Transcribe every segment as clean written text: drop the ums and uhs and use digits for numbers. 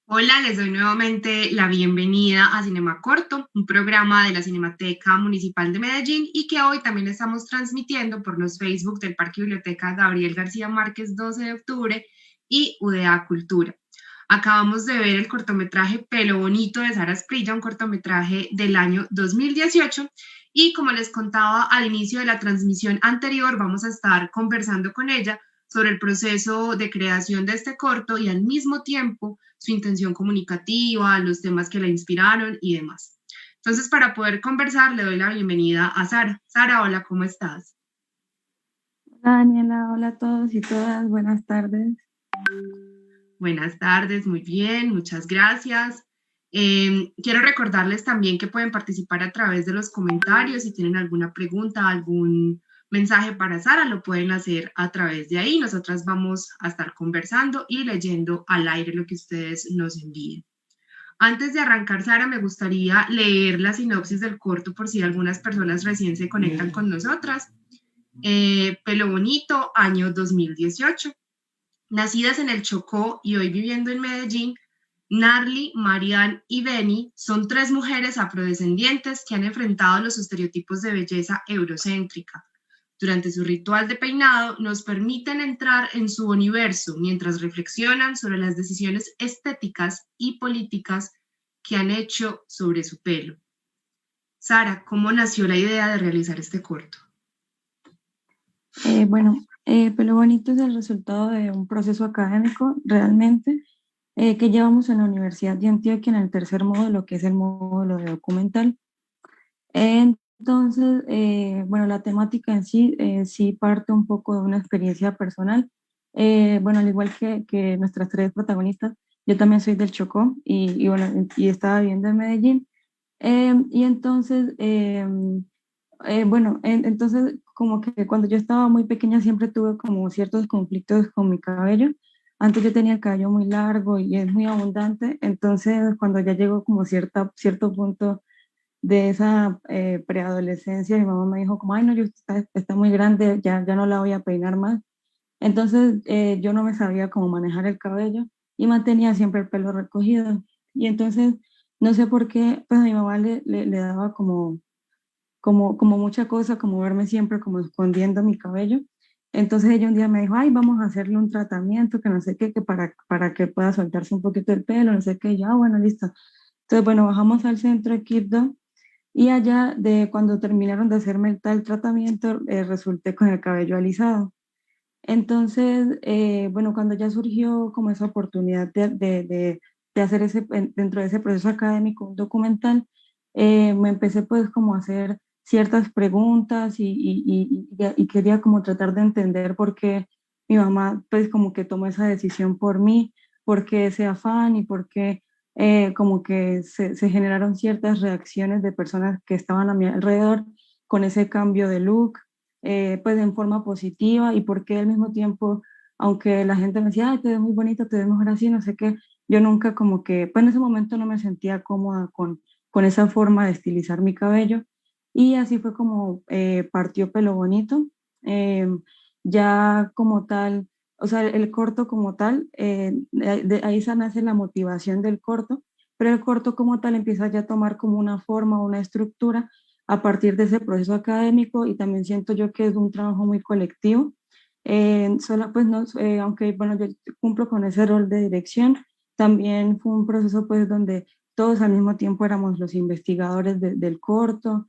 Hola, les doy nuevamente la bienvenida a Cinema Corto, un programa de la Cinemateca Municipal de Medellín y que hoy también estamos transmitiendo por los Facebook del Parque Biblioteca Gabriel García Márquez 12 de octubre y UDA Cultura. Acabamos de ver el cortometraje Pelo Bonito de Sara Asprilla, un cortometraje del año 2018 y como les contaba al inicio de la transmisión anterior, vamos a estar conversando con ella sobre el proceso de creación de este corto y al mismo tiempo su intención comunicativa, los temas que la inspiraron y demás. Entonces, para poder conversar, le doy la bienvenida a Sara. Sara, hola, ¿cómo estás? Hola Daniela, hola a todos y todas, buenas tardes. Buenas tardes, muy bien, muchas gracias. Quiero recordarles también que pueden participar a través de los comentarios. Si tienen alguna pregunta, algún mensaje para Sara, lo pueden hacer a través de ahí. Nosotras vamos a estar conversando y leyendo al aire lo que ustedes nos envíen. Antes de arrancar, Sara, me gustaría leer la sinopsis del corto por si algunas personas recién se conectan con nosotras. Pelo Bonito, año 2018. Nacidas en el Chocó y hoy viviendo en Medellín, Narly, Marianne y Benny son tres mujeres afrodescendientes que han enfrentado los estereotipos de belleza eurocéntrica. Durante su ritual de peinado nos permiten entrar en su universo mientras reflexionan sobre las decisiones estéticas y políticas que han hecho sobre su pelo. Sara, ¿cómo nació la idea de realizar este corto? Pelo Bonito es el resultado de un proceso académico realmente que llevamos en la Universidad de Antioquia en el tercer módulo, que es el módulo de documental. La temática en sí sí parte un poco de una experiencia personal. Al igual que nuestras tres protagonistas, yo también soy del Chocó y estaba viviendo en Medellín. Y entonces, entonces como que cuando yo estaba muy pequeña siempre tuve como ciertos conflictos con mi cabello. Antes yo tenía el cabello muy largo y es muy abundante, entonces cuando ya llegó como cierto punto de esa preadolescencia, mi mamá me dijo como, ay no, está muy grande, ya no la voy a peinar más. Entonces yo no me sabía cómo manejar el cabello y mantenía siempre el pelo recogido. Y entonces, no sé por qué, pues a mi mamá le daba como mucha cosa, como verme siempre como escondiendo mi cabello. Entonces ella un día me dijo, ay, vamos a hacerle un tratamiento, que no sé qué, que para que pueda soltarse un poquito el pelo, no sé qué, y yo, bueno, listo. Entonces, bueno, bajamos al centro de Quibdó y allá de cuando terminaron de hacerme el tal tratamiento, resulté con el cabello alisado. Entonces, cuando ya surgió como esa oportunidad de hacer dentro de ese proceso académico un documental, me empecé pues como a hacer ciertas preguntas y quería como tratar de entender por qué mi mamá pues como que tomó esa decisión por mí, por qué ese afán y por qué como que se generaron ciertas reacciones de personas que estaban a mi alrededor con ese cambio de look, pues en forma positiva y porque al mismo tiempo, aunque la gente me decía, ay, te ves muy bonita, te ves mejor así, no sé qué, yo nunca como que, pues en ese momento no me sentía cómoda con esa forma de estilizar mi cabello y así fue como partió Pelo Bonito. Eh, ya como tal, o sea, el corto como tal, de ahí se nace la motivación del corto, pero el corto como tal empieza ya a tomar como una forma, una estructura a partir de ese proceso académico y también siento yo que es un trabajo muy colectivo. Pues no, aunque bueno, yo cumplo con ese rol de dirección, también fue un proceso pues donde todos al mismo tiempo éramos los investigadores del corto.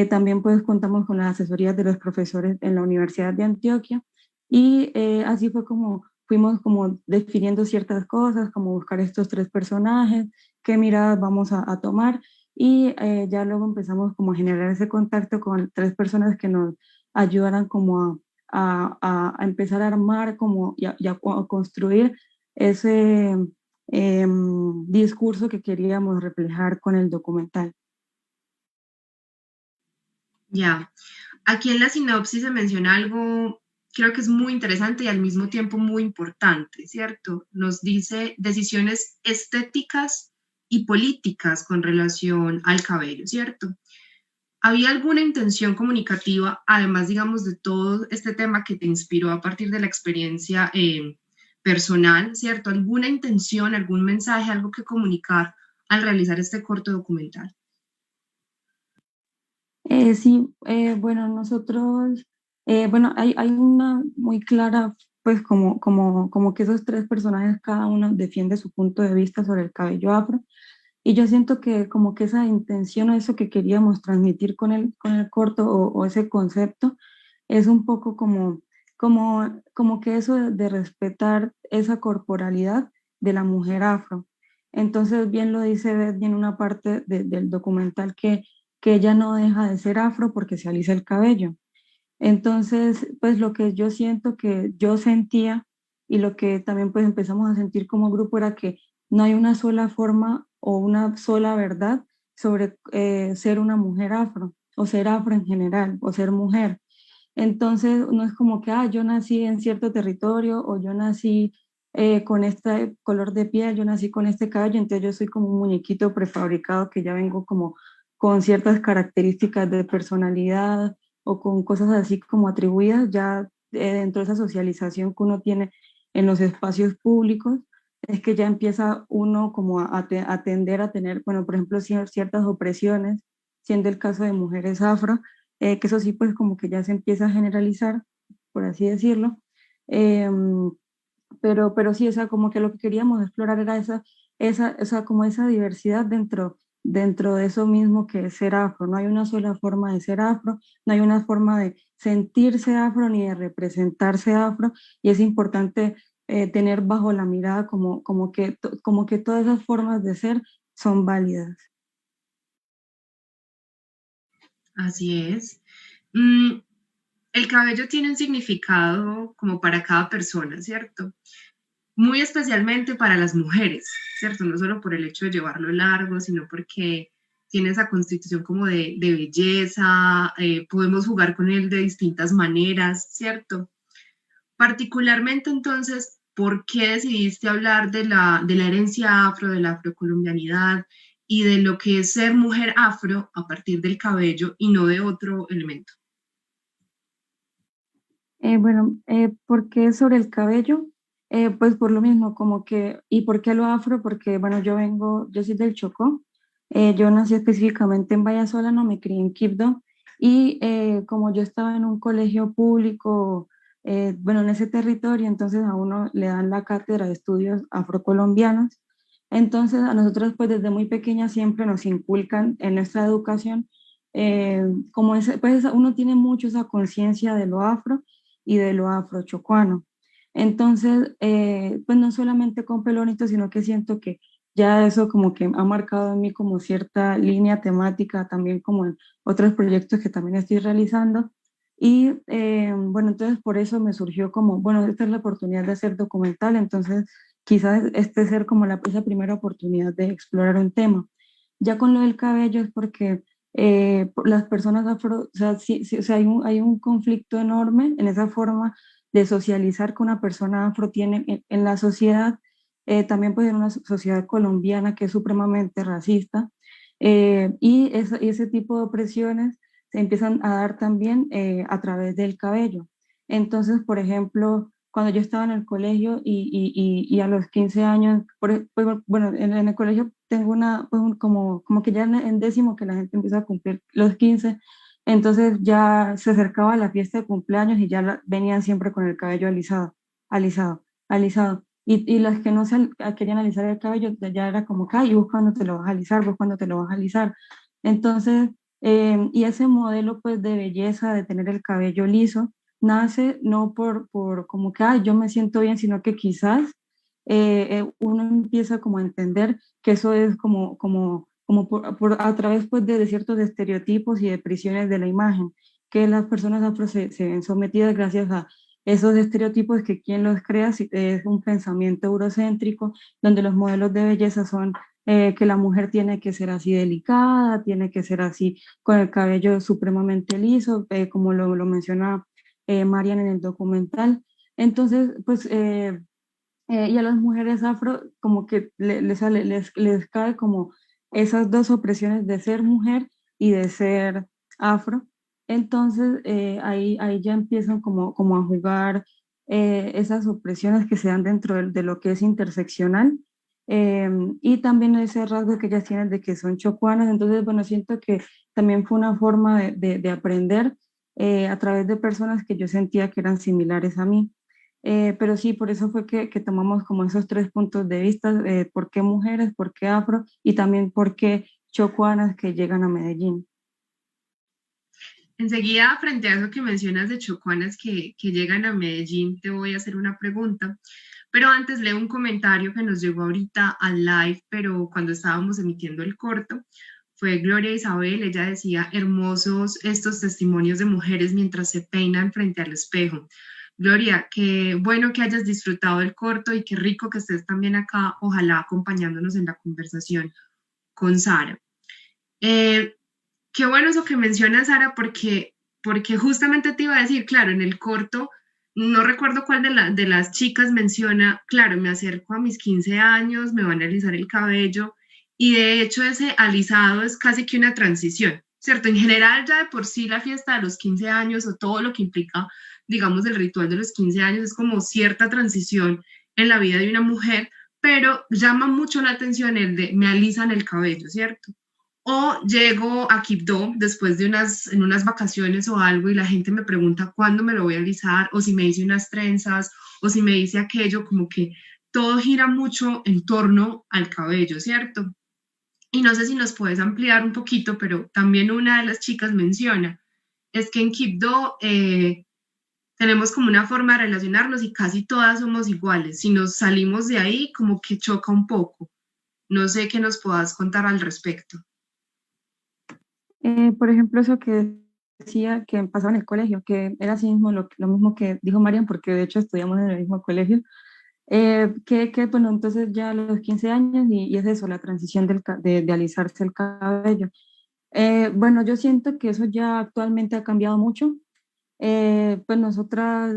También pues contamos con las asesorías de los profesores en la Universidad de Antioquia y así fue como fuimos como definiendo ciertas cosas, como buscar estos tres personajes, qué miradas vamos a tomar y ya luego empezamos como a generar ese contacto con tres personas que nos ayudaran como a empezar a armar como y a construir ese discurso que queríamos reflejar con el documental. Ya, aquí en la sinopsis se menciona algo, creo que es muy interesante y al mismo tiempo muy importante, ¿cierto? Nos dice decisiones estéticas y políticas con relación al cabello, ¿cierto? ¿Había alguna intención comunicativa, además, digamos, de todo este tema que te inspiró a partir de la experiencia personal, ¿cierto? ¿Alguna intención, algún mensaje, algo que comunicar al realizar este corto documental? Sí, bueno, nosotros, bueno, hay una muy clara, pues como que esos tres personajes, cada uno defiende su punto de vista sobre el cabello afro, y yo siento que como que esa intención o eso que queríamos transmitir con el corto o ese concepto es un poco como que eso de respetar esa corporalidad de la mujer afro. Entonces, bien lo dice Beth en una parte del documental que ella no deja de ser afro porque se alisa el cabello. Entonces, pues lo que yo siento que yo sentía y lo que también pues empezamos a sentir como grupo era que no hay una sola forma o una sola verdad sobre ser una mujer afro o ser afro en general o ser mujer. Entonces, no es como que, yo nací en cierto territorio o yo nací con este color de piel, yo nací con este cabello, entonces yo soy como un muñequito prefabricado que ya vengo como con ciertas características de personalidad o con cosas así como atribuidas ya dentro de esa socialización que uno tiene en los espacios públicos, es que ya empieza uno como a tender a tener, bueno, por ejemplo, ciertas opresiones, siendo el caso de mujeres afro, que eso sí, pues como que ya se empieza a generalizar, por así decirlo. Em, pero sí, o sea, como que lo que queríamos explorar era o sea, como esa diversidad dentro de eso mismo que es ser afro. No hay una sola forma de ser afro, no hay una forma de sentirse afro ni de representarse afro, y es importante tener bajo la mirada como que todas esas formas de ser son válidas. Así es. Mm, el cabello tiene un significado como para cada persona, ¿cierto? Muy especialmente para las mujeres, ¿cierto? No solo por el hecho de llevarlo largo, sino porque tiene esa constitución como de belleza, podemos jugar con él de distintas maneras, ¿cierto? Particularmente entonces, ¿por qué decidiste hablar de la herencia afro, de la afrocolombianidad y de lo que es ser mujer afro a partir del cabello y no de otro elemento? Bueno, ¿por qué sobre el cabello? Pues por lo mismo, como que, ¿y por qué lo afro? Porque, bueno, yo soy del Chocó, yo nací específicamente en Vallasola, no me crié en Quibdó, y como yo estaba en un colegio público, bueno, en ese territorio, entonces a uno le dan la cátedra de estudios afrocolombianos, entonces a nosotros pues desde muy pequeña siempre nos inculcan en nuestra educación, como ese, pues uno tiene mucho esa conciencia de lo afro y de lo afrochocuano. Entonces, pues no solamente con Pelonito, sino que siento que ya eso como que ha marcado en mí como cierta línea temática, también como en otros proyectos que también estoy realizando. Y bueno, entonces por eso me surgió como, bueno, esta es la oportunidad de hacer documental, entonces quizás este ser como esa primera oportunidad de explorar un tema. Ya con lo del cabello es porque las personas afro, o sea, o sea, hay un conflicto enorme en esa forma de socializar que una persona afro tiene en la sociedad, también pues en una sociedad colombiana que es supremamente racista, y ese tipo de opresiones se empiezan a dar también a través del cabello. Entonces, por ejemplo, cuando yo estaba en el colegio y a los 15 años, pues, bueno, en el colegio tengo pues, como que ya en décimo que la gente empieza a cumplir los 15, entonces ya se acercaba la fiesta de cumpleaños y ya venían siempre con el cabello alisado, alisado. Y las que no querían alisar el cabello, ya era como, ay, ¿vos cuándo te lo vas a alisar? ¿Vos cuándo te lo vas a alisar? Entonces, y ese modelo pues de belleza, de tener el cabello liso, nace no por como que, yo me siento bien, sino que quizás uno empieza como a entender que eso es como a través pues de ciertos estereotipos y de prisiones de la imagen, que las personas afro se ven sometidas gracias a esos estereotipos que quien los crea es un pensamiento eurocéntrico, donde los modelos de belleza son que la mujer tiene que ser así delicada, tiene que ser así con el cabello supremamente liso, como lo menciona Marian en el documental. Entonces, pues, y a las mujeres afro como que les cae como esas dos opresiones de ser mujer y de ser afro. Entonces, ahí ya empiezan como a jugar. esas opresiones que se dan dentro de lo que es interseccional, y también ese rasgo que ellas tienen de que son chocuanas. Entonces, bueno, siento que también fue una forma de aprender a través de personas que yo sentía que eran similares a mí. Pero sí, por eso fue que tomamos como esos tres puntos de vista: por qué mujeres, por qué afro y también por qué chocuanas que llegan a Medellín. Enseguida, frente a eso que mencionas de chocuanas que llegan a Medellín, te voy a hacer una pregunta. Pero antes leo un comentario que nos llegó ahorita al live, pero cuando estábamos emitiendo el corto, fue Gloria Isabel. Ella decía: hermosos estos testimonios de mujeres mientras se peinan frente al espejo. Gloria, qué bueno que hayas disfrutado del corto y qué rico que estés también acá, ojalá acompañándonos en la conversación con Sara. Eh, Qué bueno eso que mencionas, Sara, porque justamente te iba a decir, claro, en el corto, no recuerdo cuál de las chicas menciona, claro, me acerco a mis 15 años, me van a alisar el cabello, y de hecho ese alisado es casi que una transición, ¿cierto? En general, ya de por sí la fiesta de los 15 años o todo lo que implica, digamos, el ritual de los 15 años es como cierta transición en la vida de una mujer, pero llama mucho la atención el de me alisan el cabello, ¿cierto? O llego a Quibdó después de en unas vacaciones o algo y la gente me pregunta cuándo me lo voy a alisar o si me hice unas trenzas o si me hice aquello, como que todo gira mucho en torno al cabello, ¿cierto? Y no sé si nos puedes ampliar un poquito, pero también una de las chicas menciona, es que en Quibdó tenemos como una forma de relacionarnos y casi todas somos iguales. Si nos salimos de ahí, como que choca un poco. No sé qué nos puedas contar al respecto. Por ejemplo, eso que decía que pasaba en el colegio, que era así mismo lo mismo que dijo Marian, porque de hecho estudiamos en el mismo colegio. Bueno, entonces ya a los 15 años y es eso, la transición de alisarse el cabello. Bueno, yo siento que eso ya actualmente ha cambiado mucho. Pues nosotras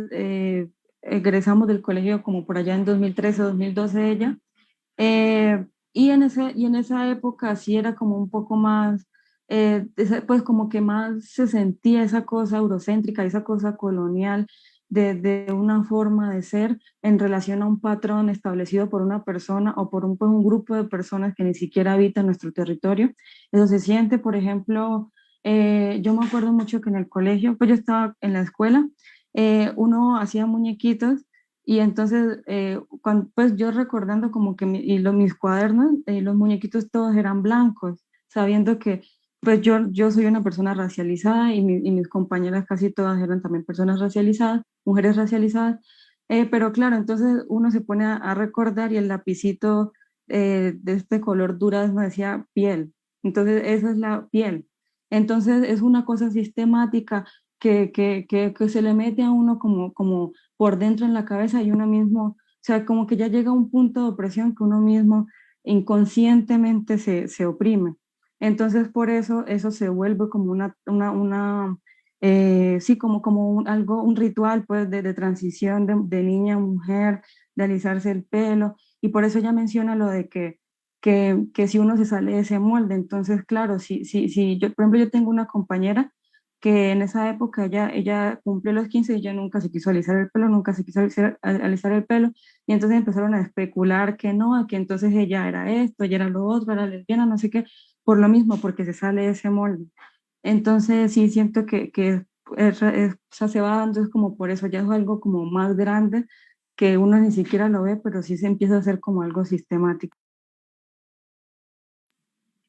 egresamos del colegio como por allá en 2013, 2012 ella. Eh, y en esa época sí era como un poco más, pues como que más se sentía esa cosa eurocéntrica, esa cosa colonial de una forma de ser en relación a un patrón establecido por una persona o por pues un grupo de personas que ni siquiera habitan nuestro territorio. Eso se siente, por ejemplo, yo me acuerdo mucho que en el colegio, pues yo estaba en la escuela, uno hacía muñequitos y entonces, pues yo recordando como que mis cuadernos, los muñequitos todos eran blancos, sabiendo que pues yo soy una persona racializada y mis compañeras casi todas eran también personas racializadas, mujeres racializadas. Pero claro, entonces uno se pone a recordar y el lapicito de este color durazno decía piel. Entonces, esa es la piel. Entonces, es una cosa sistemática que se le mete a uno como por dentro en la cabeza y uno mismo, o sea, como que ya llega a un punto de opresión que uno mismo inconscientemente se oprime. Entonces, por eso eso se vuelve como sí, como algo, un ritual pues de transición de niña a mujer, de alisarse el pelo, y por eso ella menciona lo de que si uno se sale de ese molde. Entonces, claro, si yo, por ejemplo, yo tengo una compañera que en esa época ella cumplió los 15 y ella nunca se quiso alisar el pelo, nunca se quiso alisar el pelo, y entonces empezaron a especular que no, que entonces ella era esto, ella era lo otro, era lesbiana, no sé qué, por lo mismo, porque se sale de ese molde. Entonces sí siento o sea, se va dando, es como por eso, ya es algo como más grande que uno ni siquiera lo ve, pero sí se empieza a hacer como algo sistemático.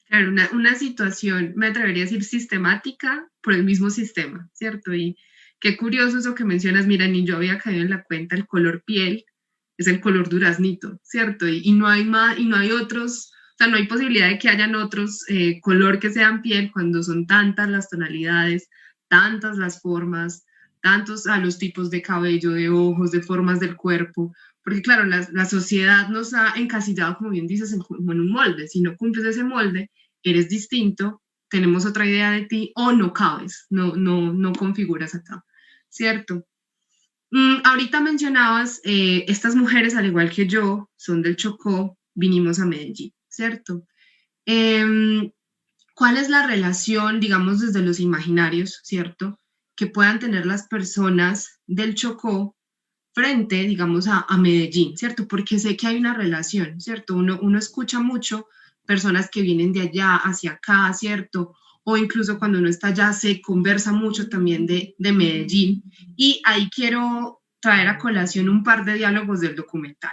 Claro, una situación, me atrevería a decir, sistemática por el mismo sistema, ¿cierto? Y qué curioso eso que mencionas, mira, ni yo había caído en la cuenta, el color piel es el color duraznito, ¿cierto? Y no hay más, y no hay otros, o sea, no hay posibilidad de que hayan otros color que sean piel cuando son tantas las tonalidades, tantas las formas, tantos a los tipos de cabello, de ojos, de formas del cuerpo, porque claro, la sociedad nos ha encasillado, como bien dices, como en un molde. Si no cumples ese molde, eres distinto, tenemos otra idea de ti o no cabes, no configuras acá, ¿cierto? Ahorita mencionabas, estas mujeres, al igual que yo, son del Chocó, vinimos a Medellín, ¿cierto? Eh, ¿Cuál es la relación, digamos, desde los imaginarios, ¿cierto? Que puedan tener las personas del Chocó frente, digamos, a Medellín, ¿cierto? Porque sé que hay una relación, ¿cierto? Uno escucha mucho personas que vienen de allá hacia acá, ¿cierto? O incluso cuando uno está allá se conversa mucho también de Medellín. Y ahí quiero traer a colación un par de diálogos del documental.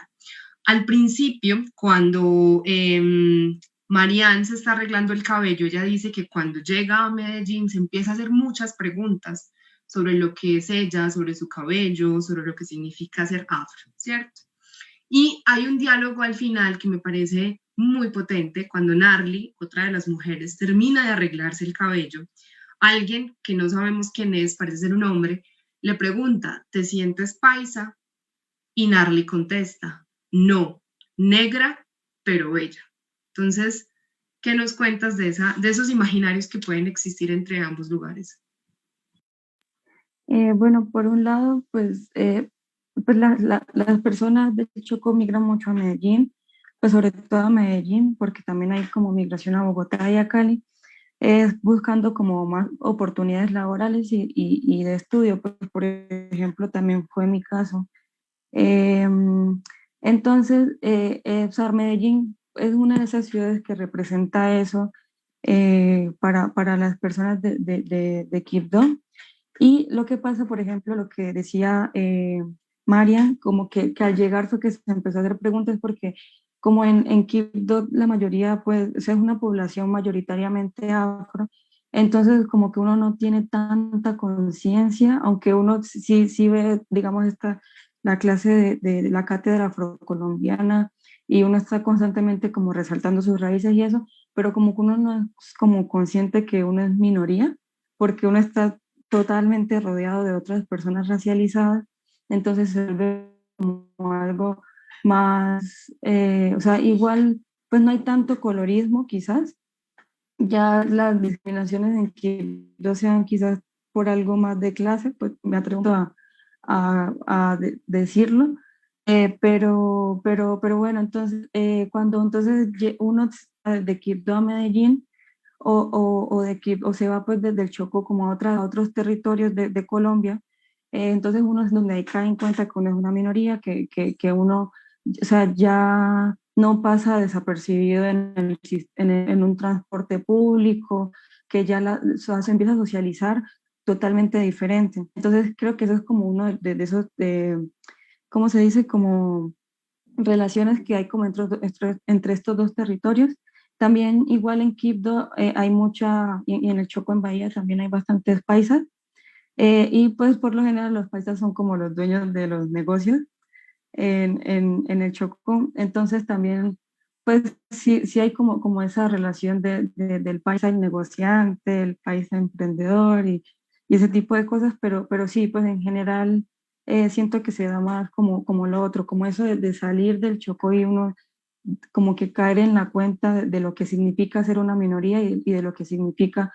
Al principio, cuando Marianne se está arreglando el cabello, ella dice que cuando llega a Medellín se empieza a hacer muchas preguntas sobre lo que es ella, sobre su cabello, sobre lo que significa ser afro, ¿cierto? Y hay un diálogo al final que me parece muy potente cuando Narly, otra de las mujeres, termina de arreglarse el cabello. Alguien que no sabemos quién es, parece ser un hombre, le pregunta, ¿te sientes paisa? Y Narly contesta, no, negra, pero bella. Entonces, ¿qué nos cuentas de esos imaginarios que pueden existir entre ambos lugares? Bueno, por un lado, pues las personas de Chocó migran mucho a Medellín, pues sobre todo a Medellín, porque también hay como migración a Bogotá y a Cali, es buscando como más oportunidades laborales y de estudio, pues por ejemplo, también fue mi caso. Eh, entonces, o sea, Medellín es una de esas ciudades que representa eso para las personas de Quibdó. Y lo que pasa, por ejemplo, lo que decía Marian, como que al llegar fue que se empezó a hacer preguntas porque como en Quibdó la mayoría, pues, o sea, es una población mayoritariamente afro, entonces como que uno no tiene tanta conciencia, aunque uno sí ve, digamos, la clase de la cátedra afrocolombiana y uno está constantemente como resaltando sus raíces y eso, pero como que uno no es como consciente que uno es minoría, porque uno está totalmente rodeado de otras personas racializadas, entonces se ve como algo más, o sea, igual, pues no hay tanto colorismo quizás, ya las discriminaciones en que no sean quizás por algo más de clase, pues me atrevo decirlo, pero bueno, entonces, cuando entonces uno de Quibdó a Medellín, o de que o se va pues desde el Chocó como a otros territorios de Colombia, entonces uno es donde ahí cae en cuenta que uno es una minoría, que uno, o sea, ya no pasa desapercibido en un transporte público, que ya o sea, se empieza a socializar totalmente diferente. Entonces creo que eso es como uno de esos, ¿cómo se dice? Como relaciones que hay como entre estos dos territorios. También igual en Quibdó hay mucha, y en el Chocó en Bahía también hay bastantes paisas, y pues por lo general los paisas son como los dueños de los negocios en el Chocó, entonces también pues sí hay como esa relación del paisa el negociante, el paisa emprendedor y ese tipo de cosas, pero sí, pues en general siento que se da más como lo otro, como eso de salir del Chocó y uno como que caer en la cuenta de lo que significa ser una minoría y de lo que significa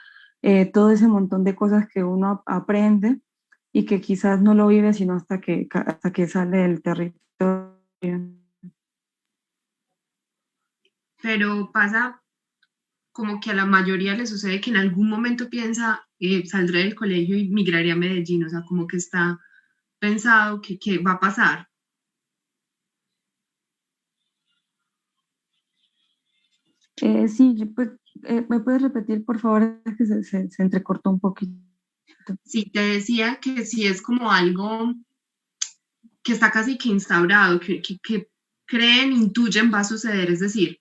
todo ese montón de cosas que uno aprende y que quizás no lo vive sino hasta que sale del territorio. Pero pasa como que a la mayoría le sucede que en algún momento piensa, saldré del colegio y migraré a Medellín, o sea, como que está pensado que va a pasar. Sí, pues, ¿me puedes repetir, por favor? Es que se entrecortó un poquito. Sí, te decía que si es como algo que está casi que instaurado, que creen, intuyen va a suceder, es decir,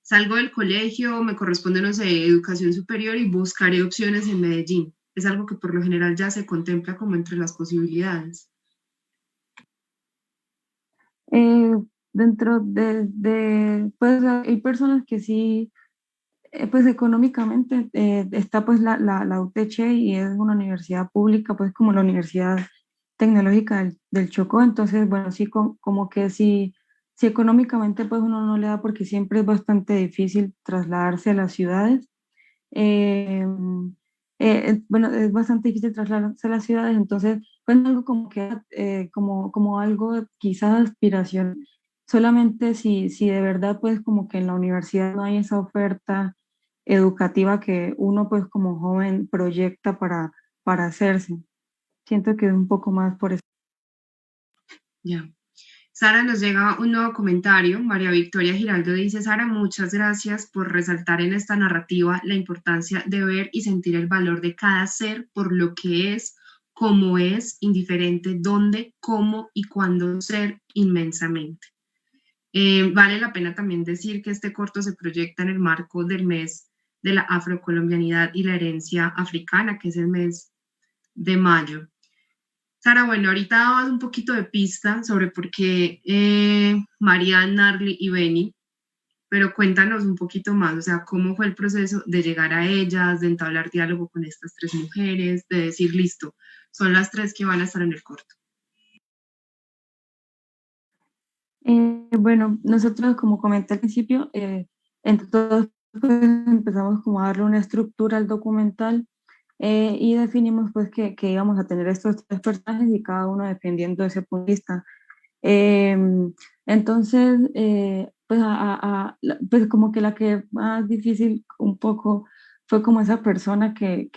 salgo del colegio, me corresponde, no sé, educación superior y buscaré opciones en Medellín. Es algo que por lo general ya se contempla como entre las posibilidades. Eh, Dentro pues hay personas que sí, pues económicamente está pues la UTC y es una universidad pública, pues como la Universidad Tecnológica del Chocó, entonces bueno, sí como que sí económicamente pues uno no le da porque siempre es bastante difícil trasladarse a las ciudades. Eh, bueno, es bastante difícil trasladarse a las ciudades, entonces pues algo como que como algo quizás aspiración, solamente si de verdad pues como que en la universidad no hay esa oferta educativa que uno pues como joven proyecta para hacerse. Siento que es un poco más por eso. Ya. Sara, nos llega un nuevo comentario. María Victoria Giraldo dice: Sara, muchas gracias por resaltar en esta narrativa la importancia de ver y sentir el valor de cada ser por lo que es, cómo es, indiferente, dónde, cómo y cuándo ser inmensamente. Vale la pena también decir que este corto se proyecta en el marco del mes de la afrocolombianidad y la herencia africana, que es el mes de mayo. Sara, bueno, ahorita dabas un poquito de pista sobre por qué Marian, Narly y Benny, pero cuéntanos un poquito más, o sea, cómo fue el proceso de llegar a ellas, de entablar diálogo con estas tres mujeres, de decir, listo, son las tres que van a estar en el corto. Bueno, nosotros, como comenté al principio, entre todos pues, empezamos como a darle una estructura al documental y definimos pues que íbamos a tener estos tres personajes y cada uno defendiendo ese punto de vista. Eh, entonces, pues, pues como que la que más difícil un poco fue como esa persona que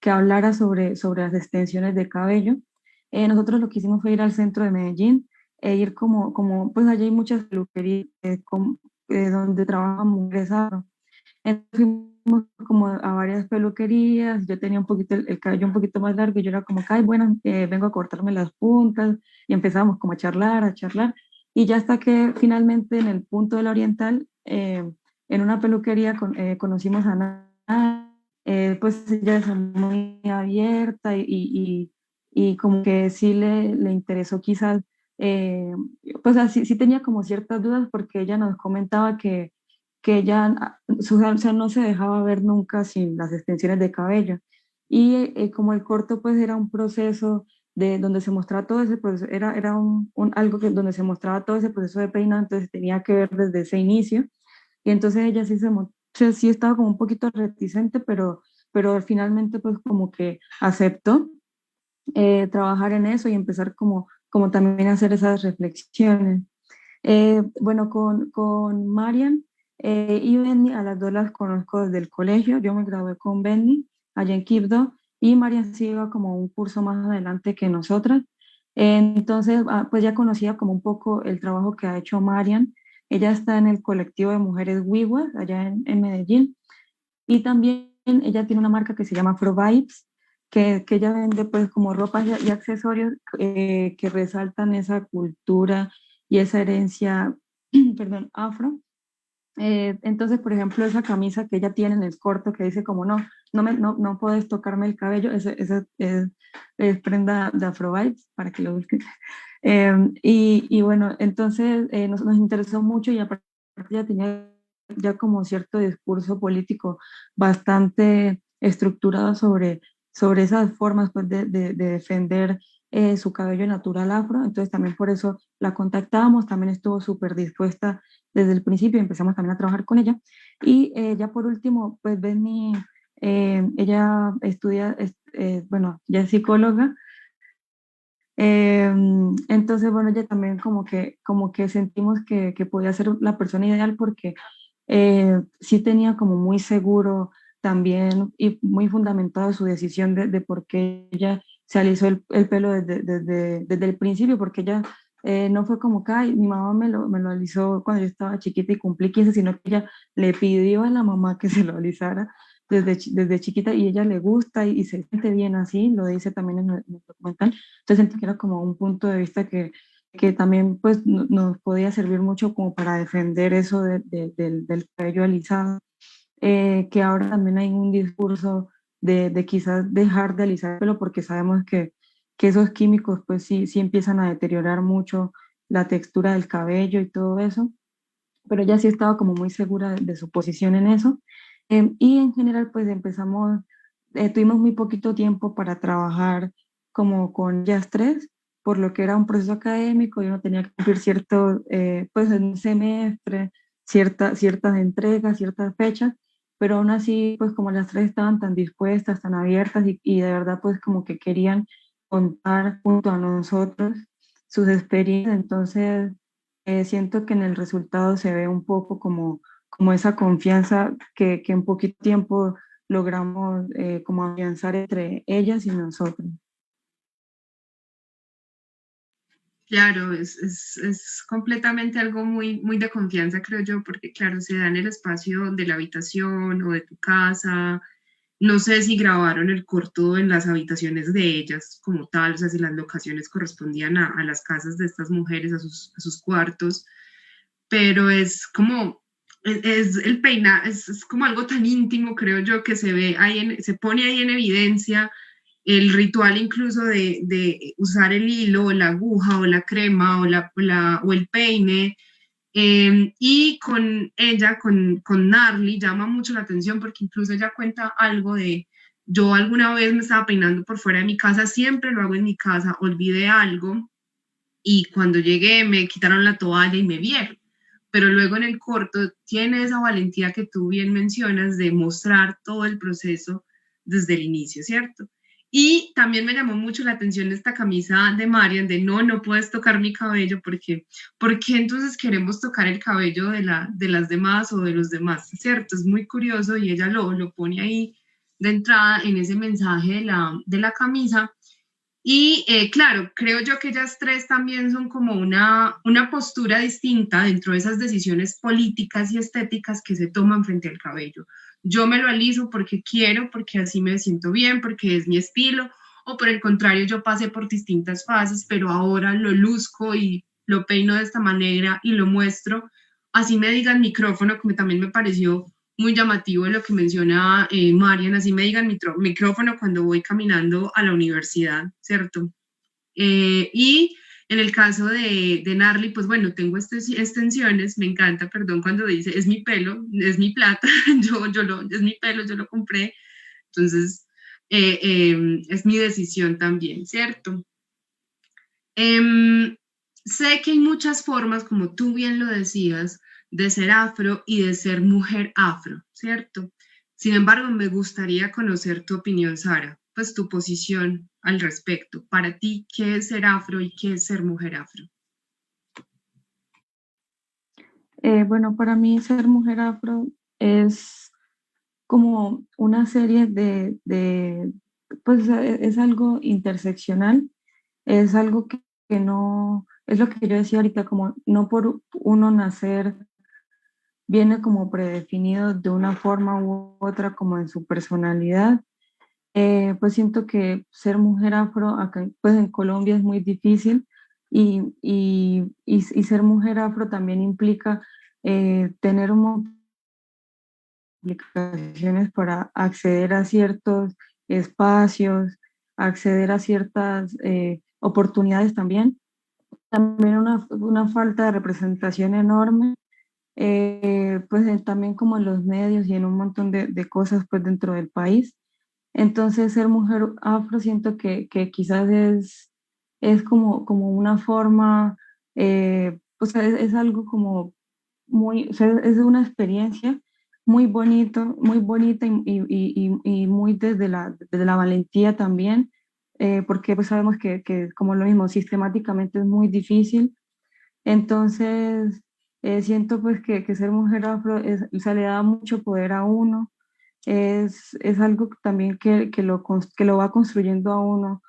hablara sobre las extensiones de cabello. Nosotros lo que hicimos fue ir al centro de Medellín e ir pues allí hay muchas peluquerías donde trabajan mujeres afro. Entonces fuimos como a varias peluquerías, yo tenía un poquito el cabello un poquito más largo y yo era como, ay, bueno, vengo a cortarme las puntas y empezamos como a charlar y ya hasta que finalmente en el punto del Oriental, en una peluquería conocimos a Ana, pues ella es muy abierta y como que sí le interesó quizás, eh, pues así sí tenía como ciertas dudas porque ella nos comentaba que ella, o sea, no se dejaba ver nunca sin las extensiones de cabello. Y como el corto pues era un proceso de donde se mostraba todo ese proceso, era algo que, donde se mostraba todo ese proceso de peinado, entonces tenía que ver desde ese inicio. Y entonces ella sí sí estaba como un poquito reticente, pero finalmente pues como que aceptó trabajar en eso y empezar como también a hacer esas reflexiones. Bueno, con Marian y Benny, a las dos las conozco desde el colegio. Yo me gradué con Benny allá en Quibdó y Marian sí iba como un curso más adelante que nosotras. Entonces, pues ya conocía como un poco el trabajo que ha hecho Marian. Ella está en el colectivo de mujeres Wiwas allá en Medellín y también ella tiene una marca que se llama Afro Vibes, que ella vende pues como ropa y accesorios que resaltan esa cultura y esa herencia, perdón, afro. Entonces, por ejemplo, esa camisa que ella tiene en el corto que dice como no puedes tocarme el cabello, esa es prenda de Afro Vibes, para que lo busquen. Y bueno, entonces nos interesó mucho y aparte ya tenía ya como cierto discurso político bastante estructurado sobre esas formas pues, de defender su cabello natural afro. Entonces también por eso la contactamos, también estuvo súper dispuesta desde el principio, empezamos también a trabajar con ella. Y ya por último, pues Benny, ella estudia, bueno, ya es psicóloga. Entonces, bueno, ella también como que sentimos que podía ser la persona ideal porque sí tenía como muy seguro también y muy fundamentado su decisión de por qué ella se alisó el pelo desde el principio, porque ella no fue como que "Ay, mi mamá me lo alisó cuando yo estaba chiquita y cumplí 15", sino que ella le pidió a la mamá que se lo alisara desde chiquita y ella le gusta y se siente bien así, lo dice también en el documental. Entonces sentí que era como un punto de vista que también pues nos podía servir mucho como para defender eso del cabello alisado, que ahora también hay un discurso de quizás dejar de alisar el pelo porque sabemos que esos químicos pues sí empiezan a deteriorar mucho la textura del cabello y todo eso, pero ella sí estaba como muy segura de su posición en eso. Y en general pues tuvimos muy poquito tiempo para trabajar como con ellas tres, por lo que era un proceso académico, yo no tenía que cumplir pues en un semestre, ciertas entregas, ciertas fechas, pero aún así pues como las tres estaban tan dispuestas, tan abiertas y de verdad pues como que querían contar junto a nosotros sus experiencias, entonces siento que en el resultado se ve un poco como esa confianza que en poquito tiempo logramos como afianzar entre ellas y nosotros. Claro, es completamente algo muy de confianza, creo yo, porque claro, se da en el espacio de la habitación o de tu casa. No sé si grabaron el corto en las habitaciones de ellas como tal, o sea, si las locaciones correspondían a las casas de estas mujeres, a sus cuartos, pero es como, es el peinar, es como algo tan íntimo, creo yo, que se ve ahí, se pone ahí en evidencia el ritual incluso de usar el hilo o la aguja o la crema o el peine. Y con ella, con Narly, llama mucho la atención porque incluso ella cuenta algo de, yo alguna vez me estaba peinando por fuera de mi casa, siempre lo hago en mi casa, olvidé algo y cuando llegué me quitaron la toalla y me vieron. Pero luego en el corto tiene esa valentía que tú bien mencionas de mostrar todo el proceso desde el inicio, ¿cierto? Y también me llamó mucho la atención esta camisa de Marian de no puedes tocar mi cabello porque, ¿por qué entonces queremos tocar el cabello de las demás o de los demás? ¿Cierto? Es muy curioso y ella lo pone ahí de entrada en ese mensaje de la camisa y claro, creo yo que ellas tres también son como una postura distinta dentro de esas decisiones políticas y estéticas que se toman frente al cabello. Yo me lo aliso porque quiero, porque así me siento bien, porque es mi estilo, o por el contrario, yo pasé por distintas fases, pero ahora lo luzco y lo peino de esta manera y lo muestro. Así me digan micrófono, que también me pareció muy llamativo lo que menciona Marian, así me digan micrófono cuando voy caminando a la universidad, ¿cierto? Y en el caso de Narly, pues bueno, tengo extensiones, me encanta, perdón, cuando dice, es mi pelo, es mi plata, es mi pelo, yo lo compré, entonces es mi decisión también, ¿cierto? Em, sé que hay muchas formas, como tú bien lo decías, de ser afro y de ser mujer afro, ¿cierto? Sin embargo, me gustaría conocer tu opinión, Sara, pues tu posición al respecto. Para ti, ¿qué es ser afro y qué es ser mujer afro? Bueno, para mí ser mujer afro es como una serie pues es algo interseccional, es algo que no, es lo que yo decía ahorita, como no por uno nacer viene como predefinido de una forma u otra como en su personalidad. Pues siento que ser mujer afro acá pues en Colombia es muy difícil y ser mujer afro también implica tener un montón de aplicaciones para acceder a ciertos espacios, acceder a ciertas oportunidades también. También una falta de representación enorme, pues también como en los medios y en un montón de cosas pues dentro del país. Entonces ser mujer afro siento que quizás es como una forma, pues es algo como muy, o sea, es una experiencia muy bonito, muy bonita y muy desde la valentía también, porque pues sabemos que como lo mismo, sistemáticamente es muy difícil. Entonces, siento pues que ser mujer afro o sea, le da mucho poder a uno, es algo también que lo va construyendo a uno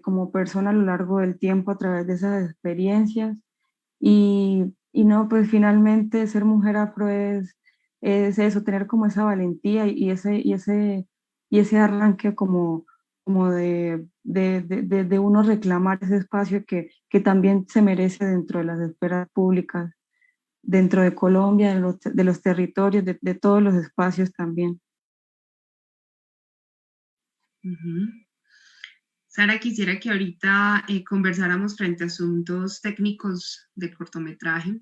como persona a lo largo del tiempo a través de esas experiencias. Y no, pues finalmente ser mujer afro es eso, tener como esa valentía y ese arranque como de uno reclamar ese espacio que también se merece dentro de las esferas públicas, dentro de Colombia, de los territorios, de todos los espacios también. Ujú. Sara, quisiera que ahorita conversáramos frente a asuntos técnicos del cortometraje.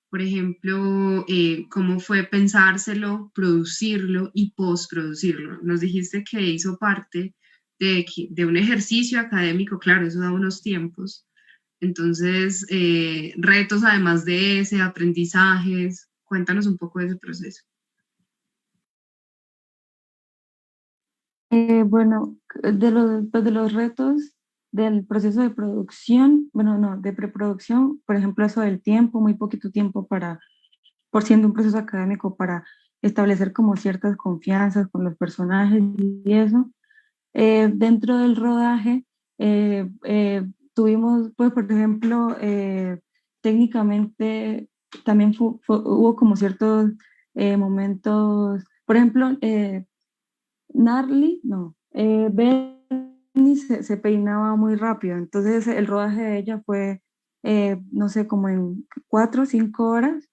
Por ejemplo, cómo fue pensárselo, producirlo y postproducirlo. Nos dijiste que hizo parte de un ejercicio académico, claro, eso da unos tiempos. Entonces, retos además de ese, aprendizajes, cuéntanos un poco de ese proceso. Bueno, pues de los retos del proceso de producción, bueno, no, de preproducción, por ejemplo, eso del tiempo, muy poquito tiempo por siendo un proceso académico para establecer como ciertas confianzas con los personajes y eso. Dentro del rodaje, tuvimos, pues, por ejemplo, técnicamente también hubo como ciertos momentos, por ejemplo, Narly, no, Benny se peinaba muy rápido, entonces el rodaje de ella fue, no sé, como en 4 o 5 horas,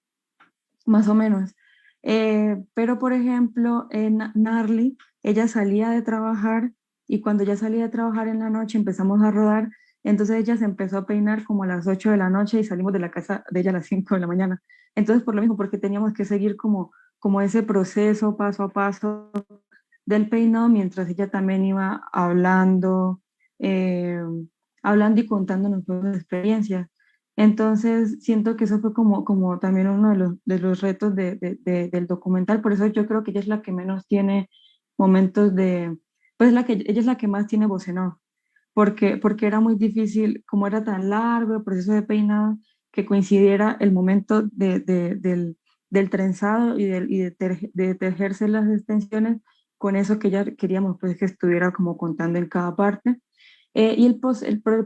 más o menos. Pero, por ejemplo, Narly, ella salía de trabajar y cuando ya salía de trabajar en la noche empezamos a rodar, entonces ella se empezó a peinar como a las 8 de la noche y salimos de la casa de ella a las 5 de la mañana. Entonces, por lo mismo, porque teníamos que seguir como ese proceso paso a paso del peinado mientras ella también iba eh, hablando y contándonos sus experiencias. Entonces, siento que eso fue como también uno de los retos del documental, por eso yo creo que ella es la que menos tiene momentos pues ella es la que más tiene voz en off, porque era muy difícil, como era tan largo el proceso de peinado, que coincidiera el momento del trenzado y de tejerse las extensiones con eso que ya queríamos pues que estuviera como contando en cada parte. Y el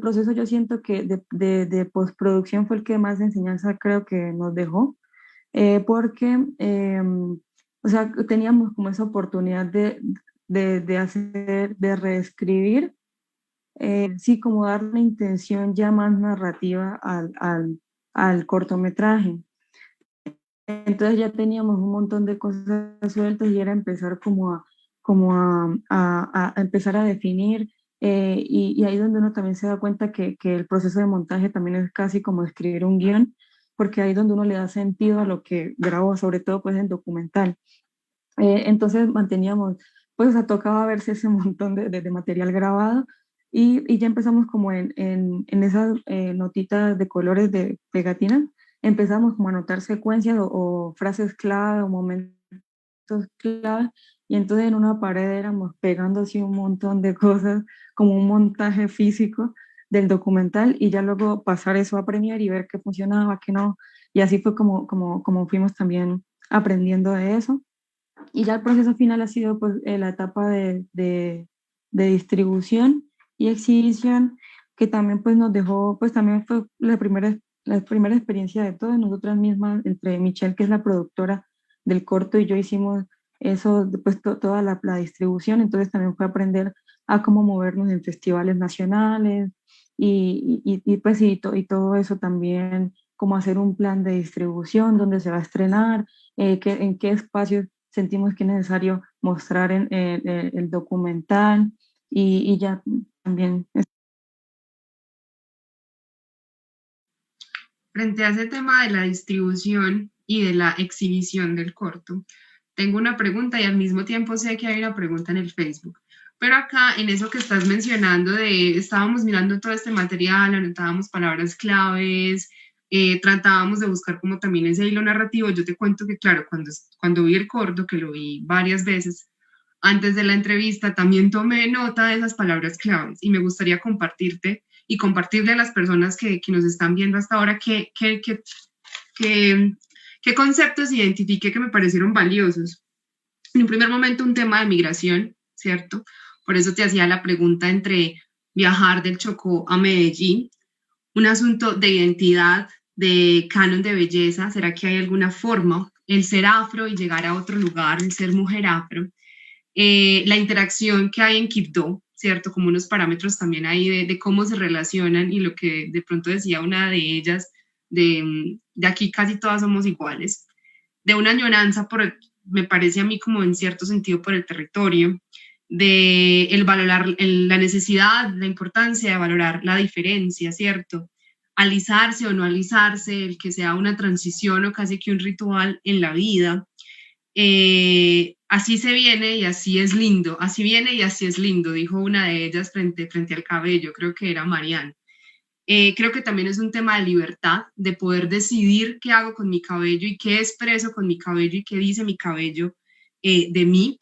proceso yo siento que de postproducción fue el que más enseñanza creo que nos dejó, porque o sea, teníamos como esa oportunidad de reescribir, sí, como dar una intención ya más narrativa al cortometraje. Entonces ya teníamos un montón de cosas sueltas y era empezar como a empezar a definir, y ahí donde uno también se da cuenta que el proceso de montaje también es casi como escribir un guión, porque ahí es donde uno le da sentido a lo que grabó, sobre todo pues en documental. Entonces manteníamos, pues o sea, tocaba verse ese montón de material grabado y ya empezamos como en esas notitas de colores de pegatinas, empezamos como a anotar secuencias o frases clave o momentos clave y entonces en una pared éramos pegando así un montón de cosas, como un montaje físico del documental y ya luego pasar eso a Premiere y ver qué funcionaba, qué no, y así fue como fuimos también aprendiendo de eso. Y ya el proceso final ha sido pues la etapa de distribución y exhibición, que también pues nos dejó, pues también fue la primera experiencia de todas nosotras mismas, entre Michelle, que es la productora del corto, y yo hicimos eso, pues toda la distribución, entonces también fue aprender a cómo movernos en festivales nacionales pues y todo eso también, cómo hacer un plan de distribución, dónde se va a estrenar, en qué espacios sentimos que es necesario mostrar en el documental y ya también. Frente a ese tema de la distribución y de la exhibición del corto, tengo una pregunta y al mismo tiempo sé que hay una pregunta en el Facebook. Pero acá, en eso que estás mencionando estábamos mirando todo este material, anotábamos palabras claves, tratábamos de buscar como también ese hilo narrativo. Yo te cuento que, claro, cuando vi el corto, que lo vi varias veces, antes de la entrevista, también tomé nota de esas palabras claves y me gustaría compartirte y compartirle a las personas que nos están viendo hasta ahora qué conceptos identifiqué que me parecieron valiosos. En un primer momento, un tema de migración, ¿cierto? Por eso te hacía la pregunta entre viajar del Chocó a Medellín, un asunto de identidad, de canon de belleza. ¿Será que hay alguna forma? El ser afro y llegar a otro lugar, el ser mujer afro. La interacción que hay en Quibdó, ¿cierto? Como unos parámetros también ahí de cómo se relacionan y lo que de pronto decía una de ellas, de aquí casi todas somos iguales, de una añoranza me parece a mí como en cierto sentido por el territorio, de el valorar la necesidad, la importancia de valorar la diferencia, ¿cierto? Alisarse o no alisarse, el que sea una transición o casi que un ritual en la vida, así se viene y así es lindo, así viene y así es lindo, dijo una de ellas frente al cabello, creo que era Marianne. Creo que también es un tema de libertad, de poder decidir qué hago con mi cabello y qué expreso con mi cabello y qué dice mi cabello de mí.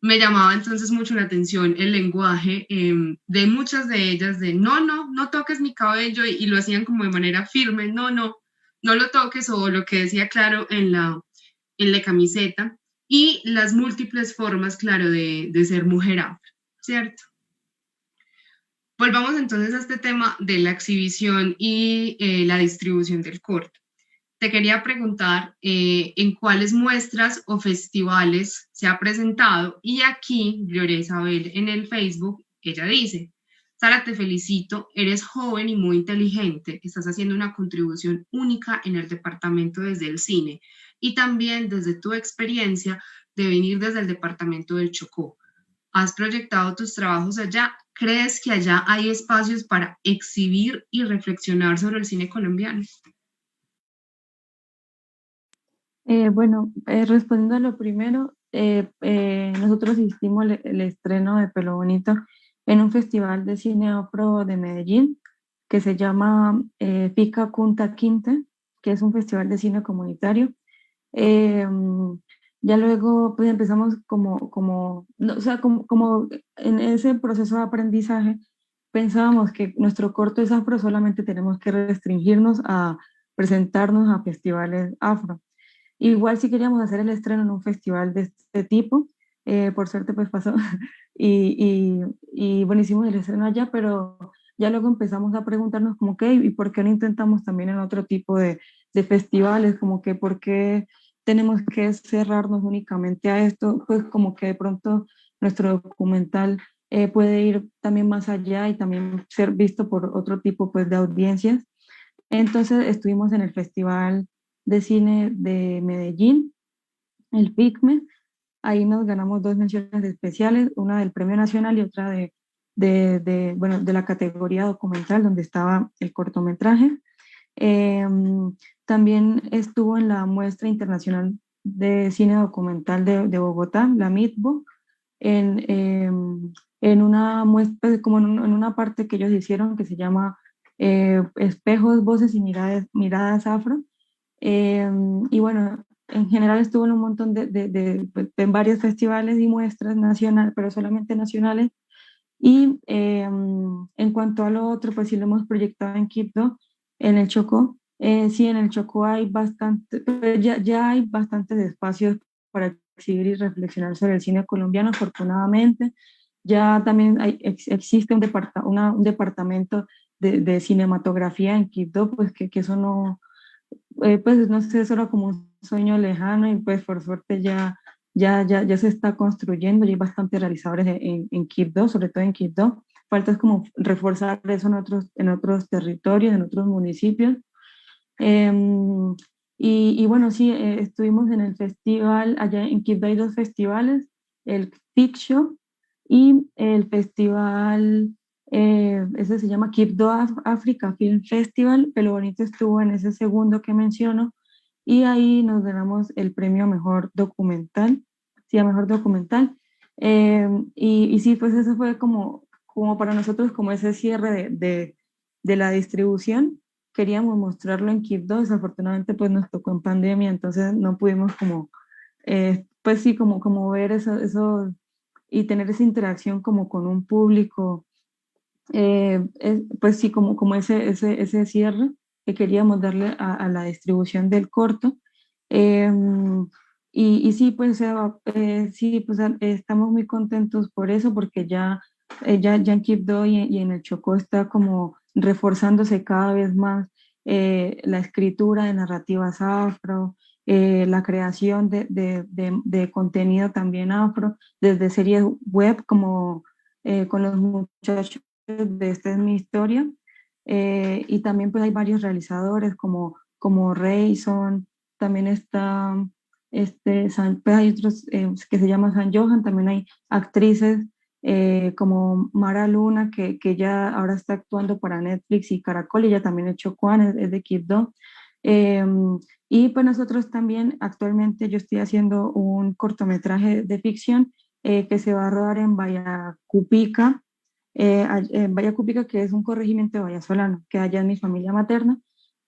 Me llamaba entonces mucho la atención el lenguaje de muchas de ellas de no toques mi cabello y lo hacían como de manera firme, no lo toques, o lo que decía claro en la camiseta, y las múltiples formas, claro, de ser mujer afro, ¿cierto? Volvamos entonces a este tema de la exhibición y la distribución del corto. Te quería preguntar en cuáles muestras o festivales se ha presentado y aquí Gloria Isabel en el Facebook, ella dice, Sara, te felicito, eres joven y muy inteligente, estás haciendo una contribución única en el departamento desde el cine y también desde tu experiencia de venir desde el departamento del Chocó. ¿Has proyectado tus trabajos allá? ¿Crees que allá hay espacios para exhibir y reflexionar sobre el cine colombiano? Bueno, respondiendo a lo primero, nosotros hicimos el estreno de Pelo Bonito en un festival de cine afro de Medellín que se llama Pica Kunta Quinte, que es un festival de cine comunitario. Eh, ya luego pues empezamos no, o sea, como en ese proceso de aprendizaje pensábamos que nuestro corto es afro, solamente tenemos que restringirnos a presentarnos a festivales afro. Igual si queríamos hacer el estreno en un festival de este tipo, por suerte pues pasó, y bueno, hicimos el estreno allá, pero ya luego empezamos a preguntarnos como que, ¿y por qué no intentamos también en otro tipo de festivales? Como que, ¿por qué tenemos que cerrarnos únicamente a esto? Pues como que de pronto nuestro documental puede ir también más allá y también ser visto por otro tipo pues de audiencias. Entonces estuvimos en el Festival de Cine de Medellín, el FICME. Ahí nos ganamos dos menciones especiales, una del Premio Nacional y otra bueno, de la categoría documental, donde estaba el cortometraje. Eh, También estuvo en la muestra internacional de cine documental de Bogotá, la MITBO, en una muestra, como en una parte que ellos hicieron que se llama Espejos, Voces y Miradas Afro. Eh, y bueno, en general estuvo en un montón pues, en varios festivales y muestras nacionales, pero solamente nacionales. Y en cuanto a lo otro, pues sí lo hemos proyectado en Quibdó, en el Chocó. Sí, en el Chocó hay bastante, pues, ya hay bastantes espacios para exhibir y reflexionar sobre el cine colombiano, afortunadamente. Ya también existe un departamento de cinematografía en Quibdó, pues que eso no, pues no sé, eso era como un sueño lejano y pues por suerte ya se está construyendo y hay bastantes realizadores en Quibdó, sobre todo en Quibdó. Falta es como reforzar eso en otros territorios, en otros municipios. Em, y bueno, sí, estuvimos en el festival, allá en Quibdó hay dos festivales, el FIC Show y el festival, ese se llama Quibdó Africa Film Festival, pero bonito estuvo en ese segundo que menciono, y ahí nos ganamos el premio a Mejor Documental, sí, a Mejor Documental. Y sí, pues eso fue como para nosotros como ese cierre de la distribución. Queríamos mostrarlo en Quibdó, desafortunadamente pues nos tocó en pandemia, entonces no pudimos pues sí, como ver eso y tener esa interacción como con un público, pues sí, como ese cierre que queríamos darle a la distribución del corto. Eh, y sí, pues, sí, pues estamos muy contentos por eso, porque ya en Quibdó y en el Chocó está como reforzándose cada vez más la escritura de narrativas afro, la creación de contenido también afro, desde series web como con los muchachos de Esta es mi historia. Y también pues hay varios realizadores como Rayson, también está pues hay otros que se llama San Johan, también hay actrices como Mara Luna, que ya ahora está actuando para Netflix y Caracol, y ella también es chocuán, es de Quibdó. Eh, y pues nosotros también, actualmente yo estoy haciendo un cortometraje de ficción que se va a rodar en Vallacupica, en Vallacupica, que es un corregimiento de Vallasolano, que allá es mi familia materna.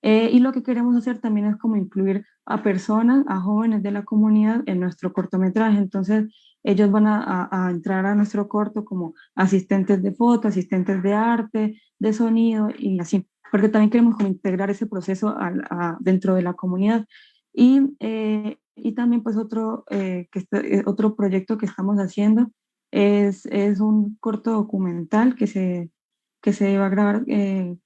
Y lo que queremos hacer también es como incluir a personas, a jóvenes de la comunidad en nuestro cortometraje. Entonces, ellos van a entrar a nuestro corto como asistentes de foto, asistentes de arte, de sonido y así, porque también queremos como integrar ese proceso dentro de la comunidad. Y también pues otro proyecto que estamos haciendo es un corto documental que se va a grabar,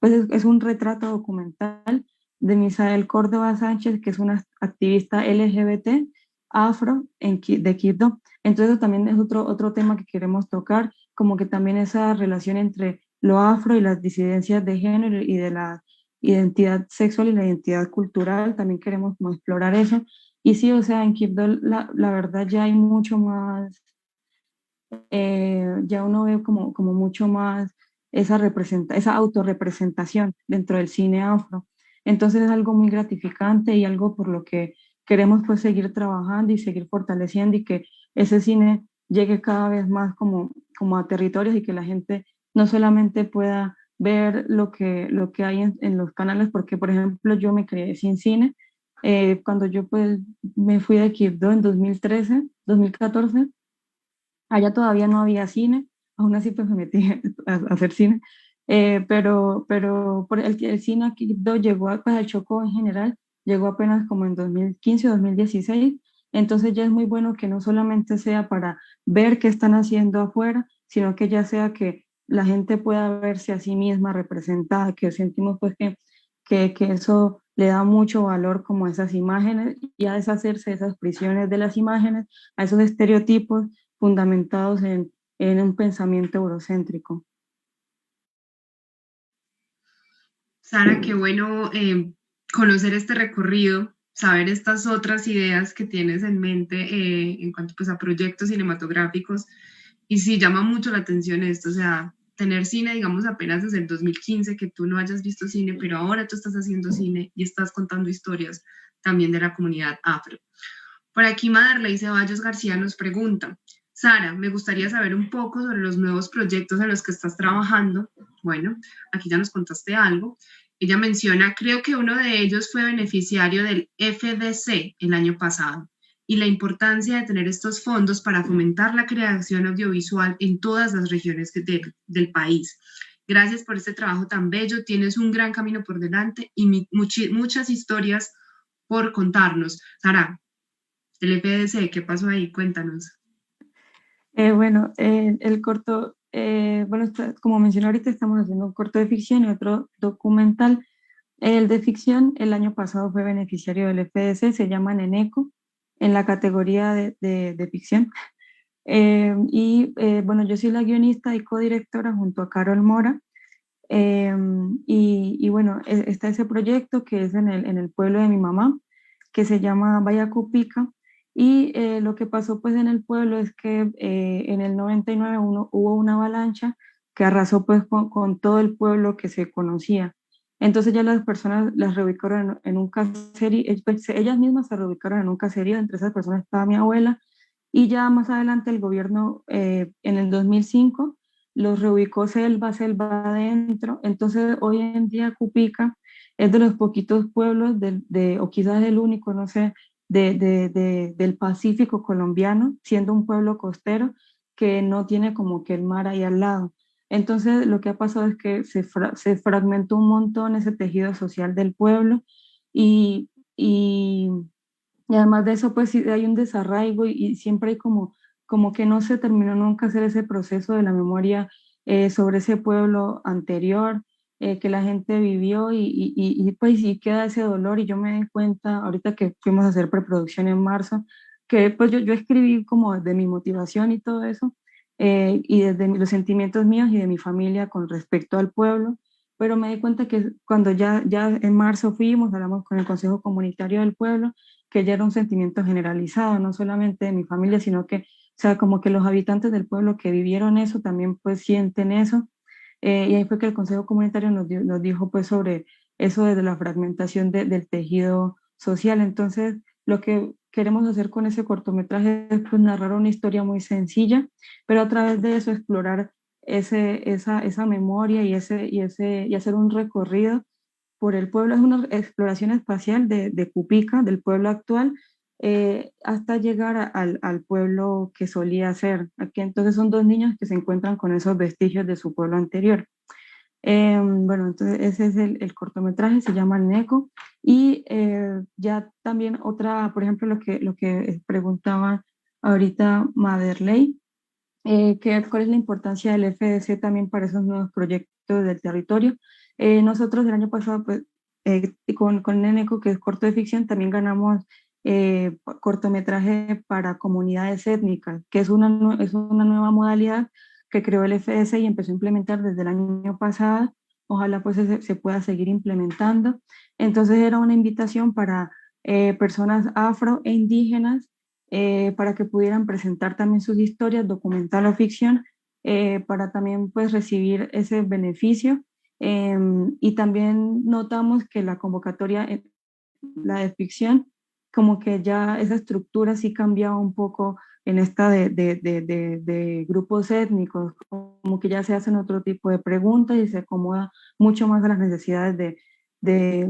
pues es un retrato documental de Misael Córdoba Sánchez, que es una activista LGBT afro de Quibdó. Entonces también es otro tema que queremos tocar, como que también esa relación entre lo afro y las disidencias de género y de la identidad sexual y la identidad cultural, también queremos como explorar eso. Y sí, o sea, en Quibdó la verdad ya hay mucho más, ya uno ve como mucho más esa autorrepresentación dentro del cine afro. Entonces es algo muy gratificante y algo por lo que queremos pues seguir trabajando y seguir fortaleciendo y que ese cine llegue cada vez más como a territorios y que la gente no solamente pueda ver lo que hay en los canales, porque por ejemplo yo me crié sin cine, cuando yo pues me fui de Quibdó en 2013, 2014, allá todavía no había cine, aún así pues me metí a hacer cine, pero por el cine aquí llegó, pues al Chocó en general, llegó apenas como en 2015 o 2016, entonces ya es muy bueno que no solamente sea para ver qué están haciendo afuera, sino que ya sea que la gente pueda verse a sí misma representada, que sentimos pues que eso le da mucho valor como a esas imágenes y a deshacerse de esas prisiones de las imágenes, a esos estereotipos fundamentados en un pensamiento eurocéntrico. Sara, qué bueno conocer este recorrido, saber estas otras ideas que tienes en mente en cuanto pues, a proyectos cinematográficos. Y sí, llama mucho la atención esto, o sea, tener cine, digamos, apenas desde el 2015, que tú no hayas visto cine, pero ahora tú estás haciendo cine y estás contando historias también de la comunidad afro. Por aquí Maderley Ceballos García nos pregunta, Sara, me gustaría saber un poco sobre los nuevos proyectos en los que estás trabajando. Bueno, aquí ya nos contaste algo. Ella menciona, creo que uno de ellos fue beneficiario del FDC el año pasado y la importancia de tener estos fondos para fomentar la creación audiovisual en todas las regiones del país. Gracias por este trabajo tan bello, tienes un gran camino por delante y muchas historias por contarnos. Sara, el FDC, ¿qué pasó ahí? Cuéntanos. Bueno, el corto, bueno, como mencioné ahorita, estamos haciendo un corto de ficción y otro documental. El de ficción, el año pasado fue beneficiario del FDC, se llama Neneco, en la categoría de ficción. Bueno, yo soy la guionista y codirectora junto a Carol Mora. Eh, bueno, está ese proyecto que es en el pueblo de mi mamá, que se llama Vallacupica. Y lo que pasó pues en el pueblo es que en el 99 hubo una avalancha que arrasó pues con todo el pueblo que se conocía. Entonces ya las personas las reubicaron en un caserío, pues, ellas mismas se reubicaron en un caserío, entre esas personas estaba mi abuela, y ya más adelante el gobierno en el 2005 los reubicó selva adentro. Entonces hoy en día Cupica es de los poquitos pueblos o quizás el único, no sé, del Pacífico colombiano, siendo un pueblo costero que no tiene como que el mar ahí al lado. Entonces lo que ha pasado es que se fragmentó un montón ese tejido social del pueblo y, y, y además de eso pues sí hay un desarraigo y siempre hay como que no se terminó nunca hacer ese proceso de la memoria sobre ese pueblo anterior que la gente vivió pues sí queda ese dolor y yo me di cuenta ahorita que fuimos a hacer preproducción en marzo que pues yo escribí como de mi motivación y todo eso y desde los sentimientos míos y de mi familia con respecto al pueblo, pero me di cuenta que cuando ya en marzo fuimos, hablamos con el Consejo Comunitario del Pueblo, que ya era un sentimiento generalizado, no solamente de mi familia, sino que, o sea, como que los habitantes del pueblo que vivieron eso también pues sienten eso. Y ahí fue que el Consejo Comunitario nos dijo pues sobre eso desde la fragmentación del tejido social. Entonces, lo que queremos hacer con ese cortometraje es pues narrar una historia muy sencilla, pero a través de eso explorar esa memoria y hacer un recorrido por el pueblo. Es una exploración espacial de Cupica, del pueblo actual, hasta llegar al pueblo que solía ser. Aquí entonces son dos niños que se encuentran con esos vestigios de su pueblo anterior. Bueno, entonces ese es el cortometraje, se llama Neco. Y ya también otra, por ejemplo, lo que preguntaba ahorita Maderley, ¿Cuál es la importancia del FDC también para esos nuevos proyectos del territorio? Nosotros el año pasado, pues, con Neneco, que es corto de ficción, también ganamos cortometraje para comunidades étnicas, que es es una nueva modalidad que creó el FDC y empezó a implementar desde el año pasado. Ojalá pues se pueda seguir implementando. Entonces era una invitación para personas afro e indígenas para que pudieran presentar también sus historias, documental o ficción, para también pues recibir ese beneficio. Y también notamos que la convocatoria, la de ficción, como que ya esa estructura sí cambiaba un poco en esta de grupos étnicos, como que ya se hacen otro tipo de preguntas y se acomoda mucho más a las necesidades de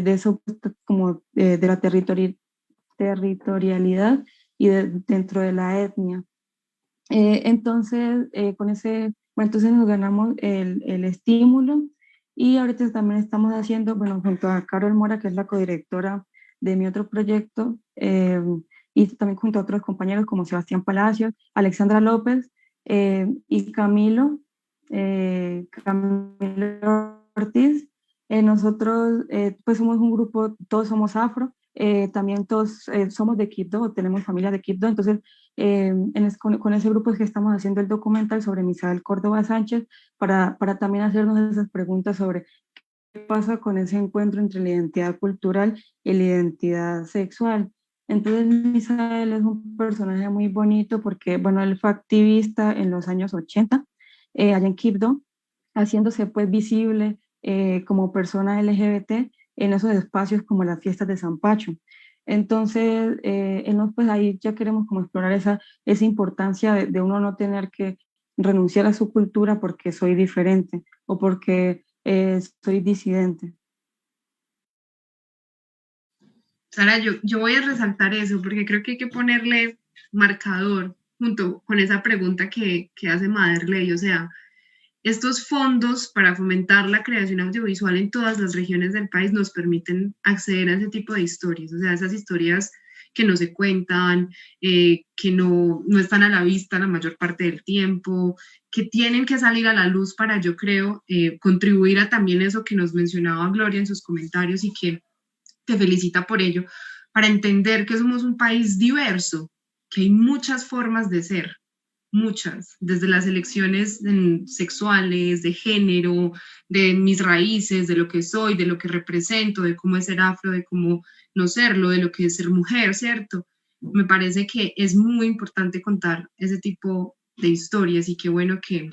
eso, como de la territorialidad y dentro de la etnia. Entonces, con ese, bueno, entonces nos ganamos el estímulo y ahorita también estamos haciendo, bueno, junto a Carol Mora, que es la codirectora de mi otro proyecto, y también junto a otros compañeros como Sebastián Palacios, Alexandra López y Camilo Ortiz. Nosotros pues somos un grupo, todos somos afro, también todos somos de Quibdó, tenemos familia de Quibdó, entonces con ese grupo es que estamos haciendo el documental sobre Misael Córdoba Sánchez para también hacernos esas preguntas sobre qué pasa con ese encuentro entre la identidad cultural y la identidad sexual. Entonces Misael es un personaje muy bonito porque, bueno, él fue activista en los años 80, allá en Quibdó, haciéndose pues visible como persona LGBT en esos espacios como las fiestas de San Pacho. Entonces, pues ahí ya queremos como explorar esa importancia de uno no tener que renunciar a su cultura porque soy diferente o porque soy disidente. Sara, yo voy a resaltar eso porque creo que hay que ponerle marcador junto con esa pregunta que hace Maderley, o sea, estos fondos para fomentar la creación audiovisual en todas las regiones del país nos permiten acceder a ese tipo de historias, o sea, esas historias que no se cuentan, que no están a la vista la mayor parte del tiempo, que tienen que salir a la luz para, yo creo, contribuir a también eso que nos mencionaba Gloria en sus comentarios y que te felicita por ello, para entender que somos un país diverso, que hay muchas formas de ser, muchas, desde las elecciones sexuales, de género, de mis raíces, de lo que soy, de lo que represento, de cómo es ser afro, de cómo no serlo, de lo que es ser mujer, ¿cierto? Me parece que es muy importante contar ese tipo de historias y qué bueno que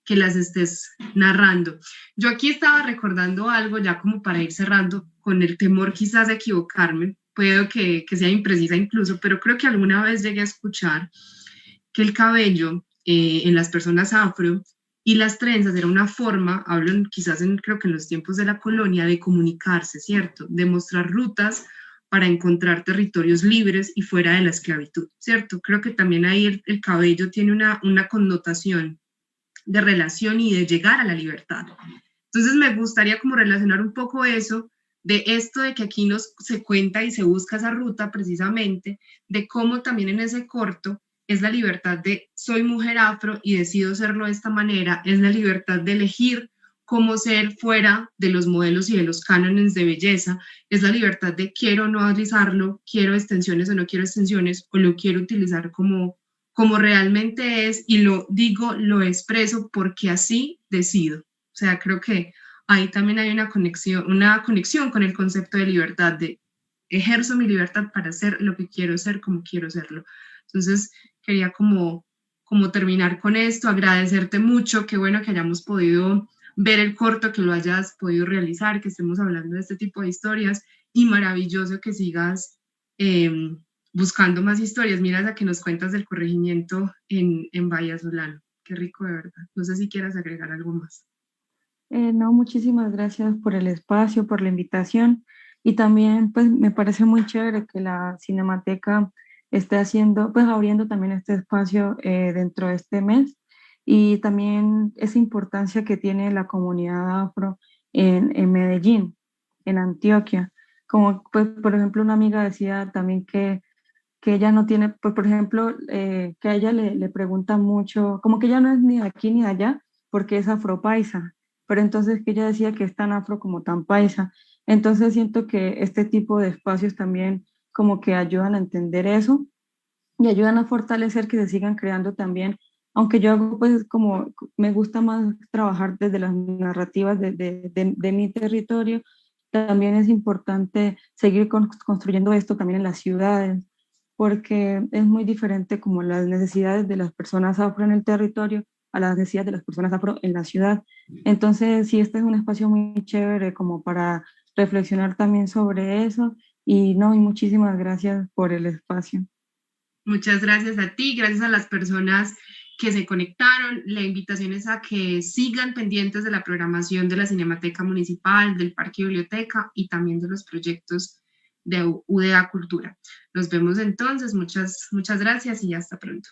las estés narrando. Yo aquí estaba recordando algo ya como para ir cerrando con el temor quizás de equivocarme, puedo que sea imprecisa incluso, pero creo que alguna vez llegué a escuchar que el cabello en las personas afro y las trenzas era una forma, hablo quizás creo que en los tiempos de la colonia, de comunicarse, ¿cierto? De mostrar rutas para encontrar territorios libres y fuera de la esclavitud, ¿cierto? Creo que también ahí el cabello tiene una connotación de relación y de llegar a la libertad. Entonces me gustaría como relacionar un poco eso de esto de que aquí se cuenta y se busca esa ruta precisamente, de cómo también en ese corto es la libertad de soy mujer afro y decido serlo de esta manera, es la libertad de elegir cómo ser fuera de los modelos y de los cánones de belleza, es la libertad de quiero no alisarlo, quiero extensiones o no quiero extensiones, o lo quiero utilizar como realmente es y lo digo, lo expreso porque así decido. O sea, creo que ahí también hay una conexión con el concepto de libertad, de ejerzo mi libertad para ser lo que quiero ser, como quiero serlo. Entonces, quería como terminar con esto, agradecerte mucho, qué bueno que hayamos podido ver el corto, que lo hayas podido realizar, que estemos hablando de este tipo de historias y maravilloso que sigas buscando más historias. Mira la que nos cuentas del corregimiento en Bahía Solano. Qué rico de verdad. No sé si quieras agregar algo más. No, muchísimas gracias por el espacio, por la invitación y también pues me parece muy chévere que la Cinemateca esté haciendo, pues abriendo también este espacio dentro de este mes y también esa importancia que tiene la comunidad afro en Medellín, en Antioquia. Como pues por ejemplo una amiga decía también que ella no tiene, pues por ejemplo, que a ella le preguntan mucho, como que ella no es ni de aquí ni de allá, porque es afropaisa, pero entonces que ella decía que es tan afro como tan paisa. Entonces siento que este tipo de espacios también como que ayudan a entender eso y ayudan a fortalecer que se sigan creando también, aunque yo hago pues como me gusta más trabajar desde las narrativas de mi territorio, también es importante seguir construyendo esto también en las ciudades, porque es muy diferente como las necesidades de las personas afro en el territorio a las necesidades de las personas afro en la ciudad. Entonces, sí, este es un espacio muy chévere como para reflexionar también sobre eso y no, y muchísimas gracias por el espacio. Muchas gracias a ti, gracias a las personas que se conectaron. La invitación es a que sigan pendientes de la programación de la Cinemateca Municipal, del Parque Biblioteca y también de los proyectos de UDA Cultura. Nos vemos entonces, muchas gracias y hasta pronto.